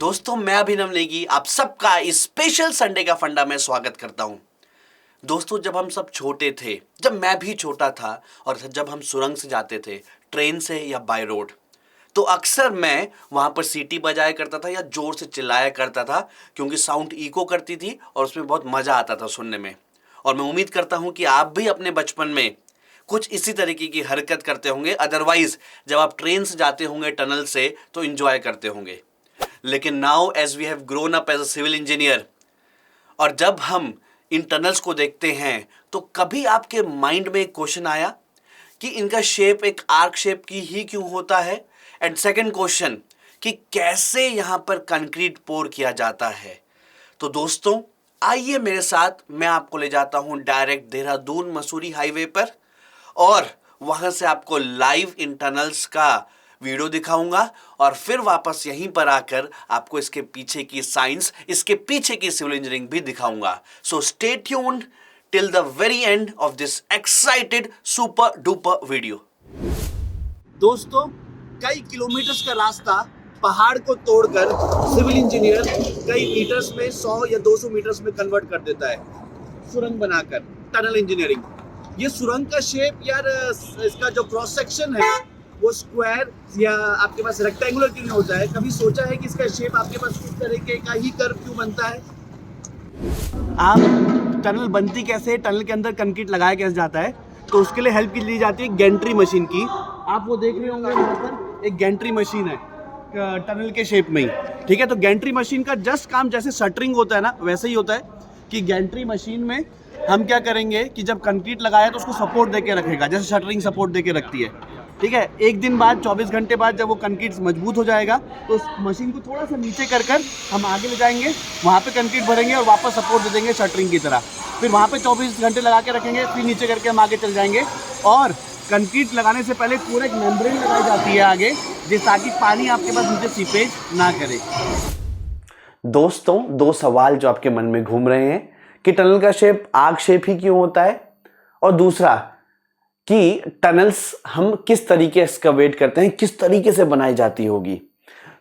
दोस्तों मैं अभिनव नेगी आप सबका इस स्पेशल संडे का फंडा में स्वागत करता हूं। दोस्तों जब हम सब छोटे थे, जब मैं भी छोटा था और जब हम सुरंग से जाते थे ट्रेन से या बाय रोड, तो अक्सर मैं वहां पर सीटी बजाया करता था या जोर से चिल्लाया करता था क्योंकि साउंड इको करती थी और उसमें बहुत मजा आता था सुनने में। और मैं उम्मीद करता हूं कि आप भी अपने बचपन में कुछ इसी तरीके की हरकत करते होंगे। अदरवाइज जब आप ट्रेन से जाते होंगे टनल से तो एंजॉय करते होंगे। लेकिन now as we have grown up as a civil engineer और जब हम इन टनल्स को देखते हैं तो कभी आपके माइंड में एक क्वेश्चन आया कि इनका शेप एक आर्क शेप की ही क्यों होता है? एंड सेकंड क्वेश्चन कि कैसे यहां पर कंक्रीट पोर किया जाता है? तो दोस्तों आइए मेरे साथ, मैं आपको ले जाता हूं डायरेक्ट देहरादून मसूरी हाईवे पर और वहां से आपको लाइव इन टनल्स का वीडियो दिखाऊंगा और फिर वापस यहीं पर आकर आपको इसके पीछे की साइंस, इसके पीछे की सिविल इंजीनियरिंग भी दिखाऊंगा। So stay tuned till the very end of this excited super duper video. दोस्तों कई किलोमीटर्स का रास्ता पहाड़ को तोड़कर सिविल इंजीनियर कई मीटर्स में 100 या 200 मीटर्स में कन्वर्ट कर देता है सुरंग बनाकर, टनल इंजीनियरिंग। ये सुरंग का शेप यार, इसका जो क्रॉस सेक्शन है वो स्क्वायर या आपके पास रेक्टेंगुलर क्यों नहीं होता है? कभी सोचा है कि इसका शेप आपके पास किस तरीके का ही कर्व क्यों बनता है? आप टनल बनती कैसे, टनल के अंदर कंक्रीट लगाया कैसे जाता है, तो उसके लिए हेल्प की ली जाती है गैंट्री मशीन की। आप वो देख रहे होंगे वहाँ पर एक गैंट्री मशीन है टनल के शेप में ही, ठीक है। तो गैंट्री मशीन का जस्ट काम जैसे शटरिंग होता है ना, वैसे ही होता है कि गैंट्री मशीन में हम क्या करेंगे कि जब कंक्रीट लगाया तो उसको सपोर्ट देके रखेगा, जैसे शटरिंग सपोर्ट देके रखती है, ठीक है। एक दिन बाद 24 घंटे बाद जब वो कंक्रीट मजबूत हो जाएगा तो उस मशीन को थोड़ा सा नीचे कर हम आगे ले जाएंगे, वहाँ पे कंक्रीट भरेंगे और वापस सपोर्ट दे देंगे शटरिंग की तरह। फिर वहाँ पे 24 घंटे लगा के रखेंगे, फिर नीचे करके हम आगे चल जाएंगे। और कंक्रीट लगाने से पहले पूरा एक मेम्ब्रेन लगाई जाती है आगे, जिस ताकि पानी आपके पास नीचे सीपेज ना करे। दोस्तों दो सवाल जो आपके मन में घूम रहे हैं कि टनल का शेप आर्क शेप ही क्यों होता है, और दूसरा कि टनल्स हम किस तरीके एक्सकवेट करते हैं, किस तरीके से बनाई जाती होगी।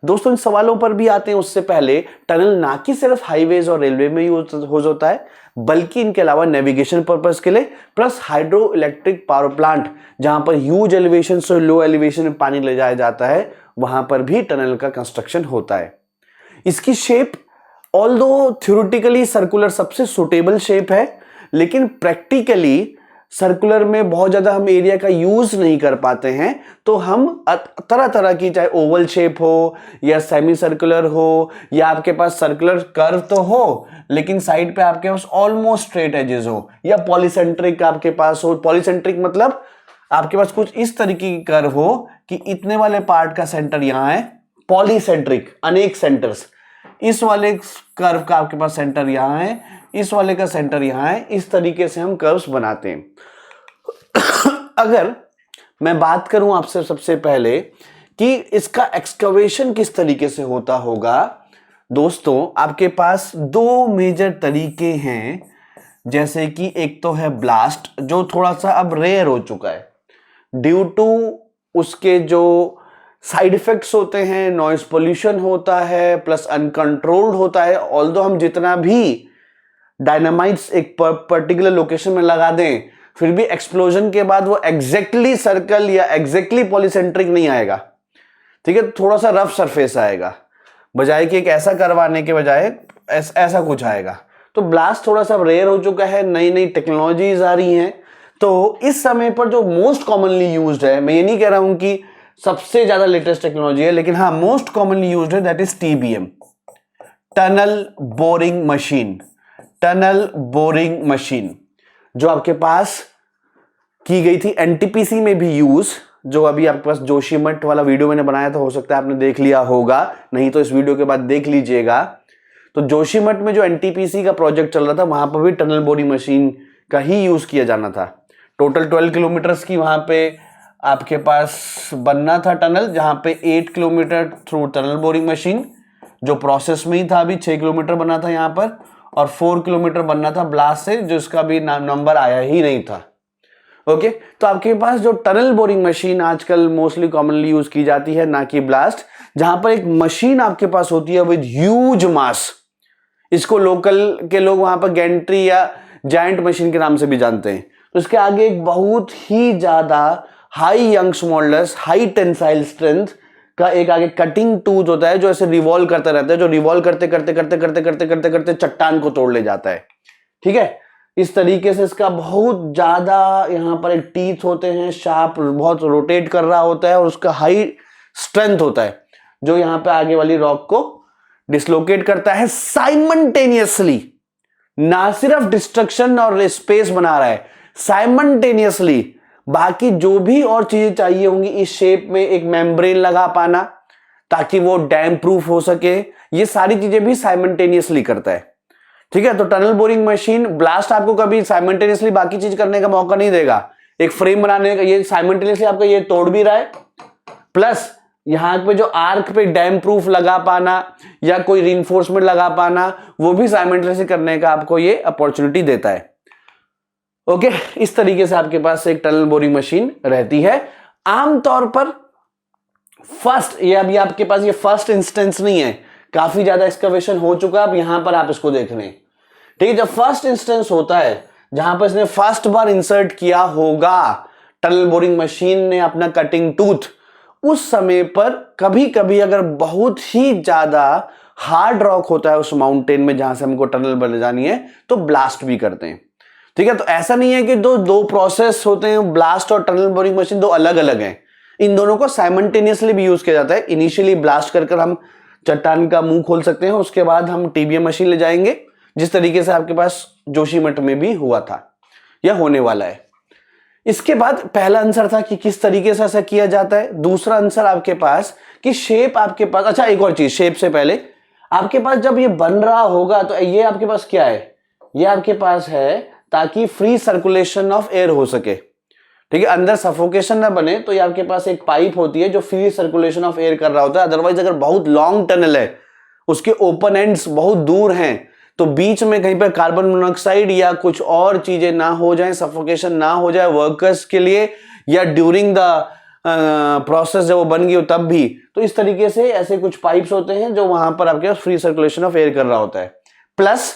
दोस्तों इन सवालों पर भी आते हैं। उससे पहले टनल ना कि सिर्फ हाईवेज और रेलवे में यूज होता है, बल्कि इनके अलावा नेविगेशन पर्पस के लिए, plus hydro electric power plant जहां पर ह्यूज एलिवेशन से लो एलिवेशन में पानी ले जाया जाता है, वहां पर भी टनल का कंस्ट्रक्शन होता है। इसकी शेप ऑल्दो थ्योरेटिकली सर्कुलर सबसे सुटेबल शेप है, लेकिन प्रैक्टिकली सर्कुलर में बहुत ज्यादा हम एरिया का यूज नहीं कर पाते हैं। तो हम तरह तरह की, चाहे ओवल शेप हो या सेमी सर्कुलर हो या आपके पास सर्कुलर कर्व तो हो लेकिन साइड पे आपके पास ऑलमोस्ट स्ट्रेट एजेस हो, या पॉलीसेंट्रिक आपके पास हो। पॉलीसेंट्रिक मतलब आपके पास कुछ इस तरीके की कर्व हो कि इतने वाले पार्ट का सेंटर यहां है। पॉलीसेंट्रिक अनेक सेंटर्स, इस वाले कर्व का आपके पास सेंटर यहां है, इस वाले का सेंटर यहां है। इस तरीके से हम कर्व्स बनाते हैं। अगर मैं बात करूं आपसे सबसे पहले कि इसका एक्सकवेशन किस तरीके से होता होगा, दोस्तों आपके पास दो मेजर तरीके हैं। जैसे कि एक तो है ब्लास्ट, जो थोड़ा सा अब रेयर हो चुका है ड्यू टू उसके जो साइड इफेक्ट्स होते हैं, नॉइस पोल्यूशन होता है, प्लस अनकंट्रोल्ड होता है। ऑल्दो हम जितना भी डायनामाइट्स एक पर्टिकुलर लोकेशन में लगा दें, फिर भी एक्सप्लोजन के बाद वो एग्जैक्टली सर्कल या एग्जैक्टली पॉलीसेंट्रिक नहीं आएगा, ठीक है। थोड़ा सा रफ सरफेस आएगा, बजाय कि एक ऐसा करवाने के बजाय ऐसा कुछ आएगा। तो ब्लास्ट थोड़ा सा रेयर हो चुका है, नई नई टेक्नोलॉजीज आ रही हैं। तो इस समय पर जो मोस्ट कॉमनली यूज्ड है, मैं ये नहीं कह रहा हूं कि सबसे ज्यादा लेटेस्ट टेक्नोलॉजी है, लेकिन हाँ मोस्ट कॉमनली यूज्ड है, that is TBM, tunnel boring machine. Tunnel boring machine जो आपके पास की गई थी एनटीपीसी में भी यूज, जो अभी आपके पास जोशीमठ वाला वीडियो मैंने बनाया था, हो सकता है आपने देख लिया होगा, नहीं तो इस वीडियो के बाद देख लीजिएगा। तो जोशीमठ में जो एनटीपीसी का प्रोजेक्ट चल रहा था, वहां पर भी टनल बोरिंग मशीन का ही यूज किया जाना था। टोटल 12 किलोमीटर्स की वहां पे आपके पास बनना था टनल, जहां पे 8 kilometre through tunnel boring machine, जो प्रोसेस में ही था। अभी 6 किलोमीटर बनना था यहां पर, और 4 किलोमीटर बनना था ब्लास्ट से, जिसका भी नंबर आया ही नहीं था। ओके, तो आपके पास जो टनल बोरिंग मशीन आजकल मोस्टली कॉमनली यूज की जाती है, ना कि ब्लास्ट, जहां पर एक मशीन आपके पास होती है विद ह्यूज मास। इसको लोकल के लोग वहां पर गैंट्री या जायंट मशीन के नाम से भी जानते हैं। तो इसके आगे एक बहुत ही ज्यादा high Young's modulus, high tensile strength का एक आगे कटिंग टूथ होता है, जो ऐसे रिवॉल्व करता रहता है, जो रिवॉल्व करते करते करते करते करते करते करते चट्टान को तोड़ ले जाता है। ठीक है, इस तरीके से इसका बहुत ज्यादा यहां पर एक टीथ होते हैं, शार्प, बहुत रोटेट कर रहा होता है, और उसका हाई स्ट्रेंथ होता है, जो यहां पे आगे वाली रॉक को डिसलोकेट करता है साइमल्टेनियसली। ना सिर्फ डिस्ट्रक्शन और स्पेस बना रहा है, साइमल्टेनियसली बाकी जो भी और चीजें चाहिए होंगी इस शेप में, एक मेम्ब्रेन लगा पाना ताकि वो डैम प्रूफ हो सके, ये सारी चीजें भी साइमल्टेनियसली करता है। ठीक है, तो टनल बोरिंग मशीन, ब्लास्ट आपको कभी साइमल्टेनियसली बाकी चीज करने का मौका नहीं देगा। एक फ्रेम बनाने का, ये साइमल्टेनियसली आपका ये तोड़ भी रहा है, प्लस यहां पे जो आर्क पे डैम प्रूफ लगा पाना या कोई रीइंफोर्समेंट लगा पाना, वो भी साइमल्टेनियसली करने का आपको ये अपॉर्चुनिटी देता है। ओके, इस तरीके से आपके पास एक टनल बोरिंग मशीन रहती है। आमतौर पर फर्स्ट, ये अभी आपके पास ये फर्स्ट इंस्टेंस नहीं है, काफी ज्यादा एक्सकवेशन हो चुका है, अब यहां पर आप इसको देख रहे हैं। ठीक है, जब फर्स्ट इंस्टेंस होता है जहां पर इसने फर्स्ट बार इंसर्ट किया होगा टनल बोरिंग मशीन ने अपना कटिंग टूथ, उस समय पर कभी कभी अगर बहुत ही ज्यादा हार्ड रॉक होता है उस माउंटेन में जहां से हमको टनल बनानी है, तो ब्लास्ट भी करते हैं। ठीक है, तो ऐसा नहीं है कि दो प्रोसेस होते हैं, ब्लास्ट और टनल बोरिंग मशीन दो अलग अलग हैं, इन दोनों को साइमल्टेनियसली भी यूज किया जाता है। इनिशियली ब्लास्ट कर हम चट्टान का मुंह खोल सकते हैं, उसके बाद हम टीबीएम मशीन ले जाएंगे, जिस तरीके से आपके पास जोशीमठ में भी हुआ था या होने वाला है। इसके बाद पहला आंसर था कि किस तरीके से ऐसा किया जाता है। दूसरा आंसर आपके पास कि शेप आपके पास, अच्छा एक और चीज, शेप से पहले आपके पास जब ये बन रहा होगा तो ये आपके पास क्या है, ये आपके पास है ताकि फ्री सर्कुलेशन ऑफ एयर हो सके। ठीक है, अंदर सफोकेशन ना बने, तो ये आपके पास एक पाइप होती है जो फ्री सर्कुलेशन ऑफ एयर कर रहा होता है। अदरवाइज अगर बहुत लॉन्ग टनल है, उसके ओपन एंड्स बहुत दूर हैं, तो बीच में कहीं पर कार्बन मोनोऑक्साइड या कुछ और चीजें ना हो जाए, सफोकेशन ना हो जाए वर्कर्स के लिए, या ड्यूरिंग द प्रोसेस जब वो बन गई हो तब भी, तो इस तरीके से ऐसे कुछ पाइप्स होते हैं जो वहां पर आपके पास फ्री सर्कुलेशन ऑफ एयर कर रहा होता है। प्लस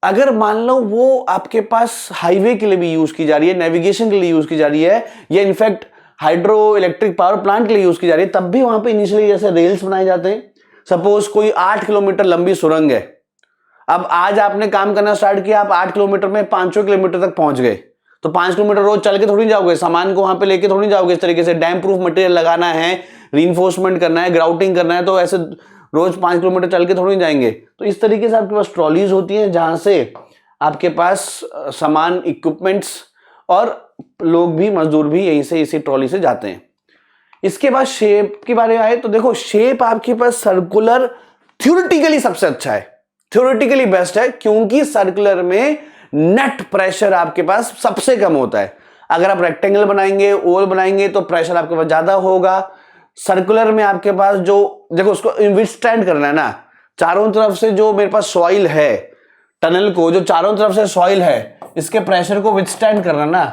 अगर मान लो वो आपके पास हाईवे के लिए भी यूज की जा रही है, नेविगेशन के लिए यूज की जा रही है, या in fact hydro electric power plant के लिए यूज की जा रही है, तब भी वहां पे इनिशियली जैसे रेल्स बनाए जाते हैं। सपोज कोई 8 किलोमीटर लंबी सुरंग है, अब आज आपने काम करना स्टार्ट किया, आप 8 किलोमीटर में 500 किलोमीटर तक पहुंच गए, तो 5 किलोमीटर रोज चल के थोड़ी जाओगे, सामान को वहां पे लेके थोड़ी जाओगे। इस तरीके से डैम प्रूफ मटेरियल लगाना है, रीइंफोर्समेंट करना है, ग्राउटिंग करना है, तो ऐसे रोज 5 किलोमीटर चल के थोड़ी जाएंगे। तो इस तरीके से आपके पास ट्रॉलीज होती हैं जहां से आपके पास सामान, इक्विपमेंट्स और लोग भी, मजदूर भी यहीं से इसी ट्रॉली से जाते हैं। इसके बाद शेप के बारे में आए तो देखो, शेप आपके पास सर्कुलर थ्योरेटिकली सबसे अच्छा है, थ्योरेटिकली बेस्ट है, क्योंकि सर्कुलर में नेट प्रेशर आपके पास सबसे कम होता है। अगर आप रेक्टेंगल बनाएंगे, ओवल बनाएंगे, तो प्रेशर आपके पास ज्यादा होगा। सर्कुलर में आपके पास जो, देखो उसको विथस्टैंड करना है ना, चारों तरफ से जो मेरे पास सॉइल है, टनल को जो चारों तरफ से सॉइल है, इसके प्रेशर को विथस्टैंड करना ना,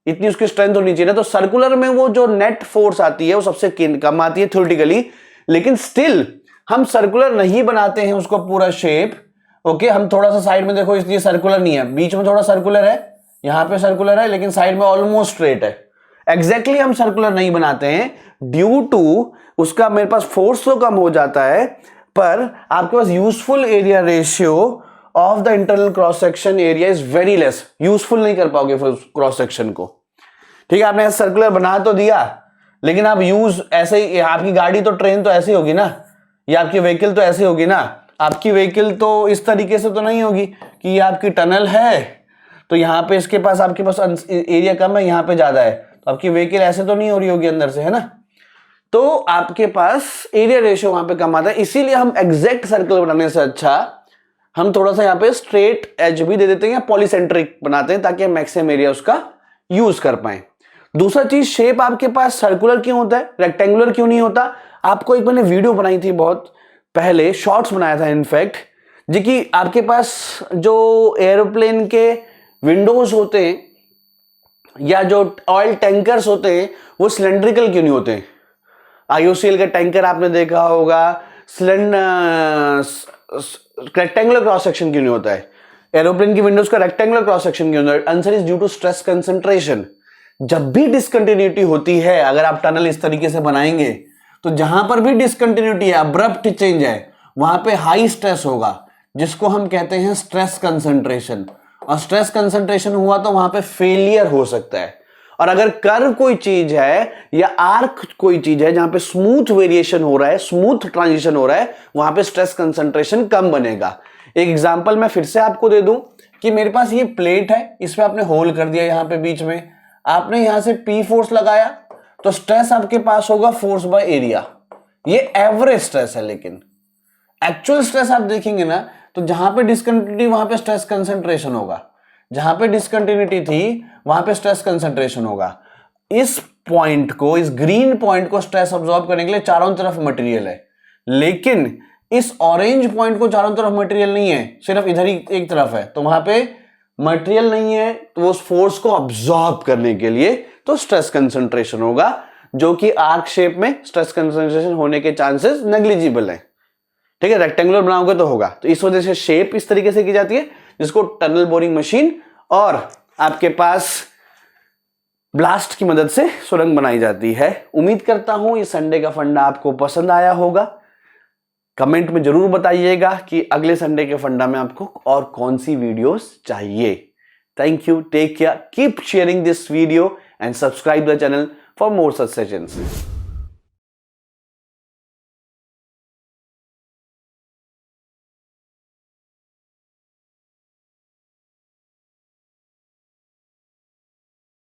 इतनी उसकी स्ट्रेंथ होनी चाहिए ना। तो सर्कुलर में वो जो नेट फोर्स आती है वो सबसे कम आती है थ्योरेटिकली, लेकिन स्टिल हम सर्कुलर नहीं बनाते हैं उसको पूरा शेप। ओके, हम थोड़ा सा साइड में देखो, इसलिए सर्कुलर नहीं है, बीच में थोड़ा सर्कुलर है, यहां पे सर्कुलर है, लेकिन साइड में ऑलमोस्ट स्ट्रेट है। एग्जैक्टली हम सर्कुलर नहीं बनाते हैं ड्यू टू उसका मेरे पास फोर्स तो कम हो जाता है, पर आपके पास useful area ratio of the internal cross section area is very less. Useful नहीं कर पाओगे क्रॉस सेक्शन को। ठीक है, आपने सर्कुलर बना तो दिया, लेकिन आप यूज ऐसे ही, आपकी गाड़ी तो, ट्रेन तो ऐसी होगी ना, या आपकी व्हीकल तो ऐसी होगी ना, आपकी व्हीकल तो इस तरीके से तो नहीं होगी कि ये आपकी टनल है तो यहाँ पे इसके पास आपके पास एरिया कम है, यहाँ पे ज्यादा है, तो आपकी व्हीकल ऐसे तो नहीं हो रही होगी अंदर से, है ना। तो आपके पास एरिया रेशियो वहां पे कम आता है, इसीलिए हम एग्जैक्ट सर्कल बनाने से अच्छा हम थोड़ा सा यहाँ पे स्ट्रेट एज भी दे देते हैं या पॉलीसेंट्रिक बनाते हैं, ताकि हम मैक्सिमम एरिया उसका यूज कर पाए। दूसरा चीज, शेप आपके पास सर्कुलर क्यों होता है, रेक्टेंगुलर क्यों नहीं होता। आपको एक मैंने वीडियो बनाई थी बहुत पहले, शॉर्ट्स बनाया था इनफैक्ट, जी कि आपके पास जो एरोप्लेन के विंडोज होते हैं या जो ऑयल टैंकर्स होते हैं वो सिलेंड्रिकल क्यों नहीं होते? IOCL का टैंकर आपने देखा होगा, रेक्टेंगुलर क्रॉस सेक्शन क्यों नहीं होता है? एरोप्लेन की विंडोज का रेक्टेंगुलर क्रॉस सेक्शन क्यों नहीं होता है? Answer is due to stress concentration. जब भी डिसकंटिन्यूटी होती है, अगर आप टनल इस तरीके से बनाएंगे तो जहां पर भी डिसकंटिन्यूटी है, अब्रप्ट चेंज है, वहां पे हाई स्ट्रेस होगा, जिसको हम कहते हैं स्ट्रेस कंसंट्रेशन। और स्ट्रेस कंसंट्रेशन हुआ तो वहां पे फेलियर हो सकता है। और अगर कर्व कोई चीज है या आर्क कोई चीज है जहां पे स्मूथ वेरिएशन हो रहा है, स्मूथ ट्रांजिशन हो रहा है, वहां पे स्ट्रेस कंसंट्रेशन कम बनेगा। एक एग्जांपल मैं फिर से आपको दे दूं कि मेरे पास ये प्लेट है, इसमें आपने होल कर दिया यहां पे बीच में, आपने यहां से P फोर्स लगाया तो स्ट्रेस आपके पास होगा फोर्स बाय एरिया। ये एवरेज स्ट्रेस है, लेकिन एक्चुअल स्ट्रेस आप देखेंगे ना तो जहां पे डिसकंटिन्यूटी वहां पे स्ट्रेस कंसंट्रेशन होगा, जहां पे डिसकंटिन्यूटी थी वहां पे स्ट्रेस कंसंट्रेशन होगा। इस पॉइंट को, इस ग्रीन पॉइंट को स्ट्रेस अब्सॉर्ब करने के लिए चारों तरफ मटेरियल है, लेकिन इस ऑरेंज पॉइंट को चारों तरफ मटेरियल नहीं है, सिर्फ इधर ही एक तरफ है, तो वहां पे मटेरियल नहीं है, तो उस फोर्स को अब्सॉर्ब करने के लिए तो स्ट्रेस कंसंट्रेशन होगा, जो कि आर्क शेप में स्ट्रेस कंसंट्रेशन होने के चांसेस नेग्लिजिबल है। ठीक है, रेक्टेंगुलर बनाओगे तो होगा। तो इस वजह से शेप इस तरीके से की जाती है, जिसको टनल बोरिंग मशीन और आपके पास ब्लास्ट की मदद से सुरंग बनाई जाती है। उम्मीद करता हूं ये संडे का फंडा आपको पसंद आया होगा। कमेंट में जरूर बताइएगा कि अगले संडे के फंडा में आपको और कौन सी वीडियोस चाहिए। Thank you, take care, keep sharing this video and subscribe the channel for more such sessions.